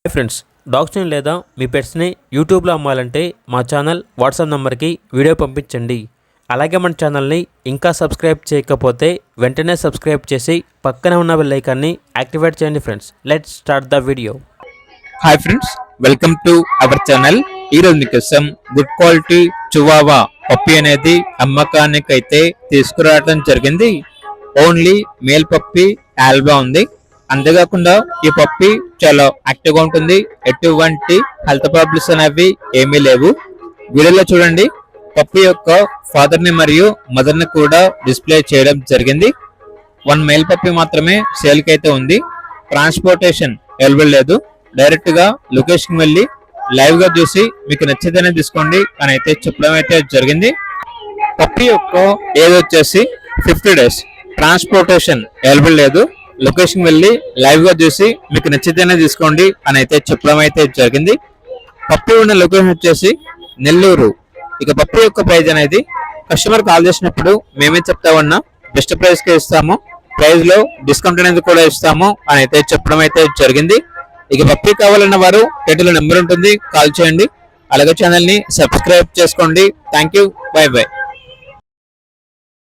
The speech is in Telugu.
హాయ్ ఫ్రెండ్స్, డాగ్స్ని లేదా మీ పెట్స్ని యూట్యూబ్లో అమ్మాలంటే మా ఛానల్ వాట్సాప్ నెంబర్కి వీడియో పంపించండి. అలాగే మన ఛానల్ని ఇంకా సబ్స్క్రైబ్ చేయకపోతే వెంటనే సబ్స్క్రైబ్ చేసి పక్కనే ఉన్న బెల్ ఐకాన్ని యాక్టివేట్ చేయండి. Friends, let's start the video. Hi friends, welcome to our channel. ఈరోజు మీకోసం గుడ్ క్వాలిటీ చివావా పప్పి అనేది అమ్మకానికి అయితే తీసుకురావడం జరిగింది. ఓన్లీ మేల్ పప్పి ఆల్బా ఉంది. అంతేకాకుండా ఈ పప్పి చాలా యాక్టివ్ గా ఉంటుంది. ఎటువంటి హెల్త్ ప్రాబ్లమ్స్ అనేవి ఏమీ లేవు. వీడియోలో చూడండి, పప్పి యొక్క ఫాదర్ ని మరియు మదర్ ని కూడా డిస్ప్లే చేయడం జరిగింది. వన్ మేల్ పప్పి మాత్రమే సేల్ కి అయితే ఉంది. ట్రాన్స్పోర్టేషన్ అవైలబుల్ లేదు. డైరెక్ట్ గా లొకేషన్ వెళ్ళి లైవ్ గా చూసి మీకు నచ్చితేనే తీసుకోండి అని అయితే చెప్పడం అయితే జరిగింది. పప్పి యొక్క ఏజ్ వచ్చేసి 50 days. ట్రాన్స్పోర్టేషన్ అవైలబుల్ లేదు. లొకేషన్ వెళ్ళి లైవ్ గా చూసి మీకు నచ్చితేనే తీసుకోండి అని అయితే చెప్పడం అయితే జరిగింది. పప్పి ఉన్న లొకేషన్ వచ్చేసి నెల్లూరు. ఇక పప్పి యొక్క ప్రైజ్ అనేది కస్టమర్ కాల్ చేసినప్పుడు మేమే చెప్తామన్నా బెస్ట్ ప్రైస్ కి ఇస్తాము, ప్రైజ్ లో డిస్కౌంట్ అనేది కూడా ఇస్తాము అని అయితే చెప్పడం అయితే జరిగింది. ఇక పప్పి కావాలన్న వారు టైటిల్ నెంబర్ ఉంటుంది, కాల్ చేయండి. అలాగే ఛానల్ ని సబ్స్క్రైబ్ చేసుకోండి. Thank you, by by.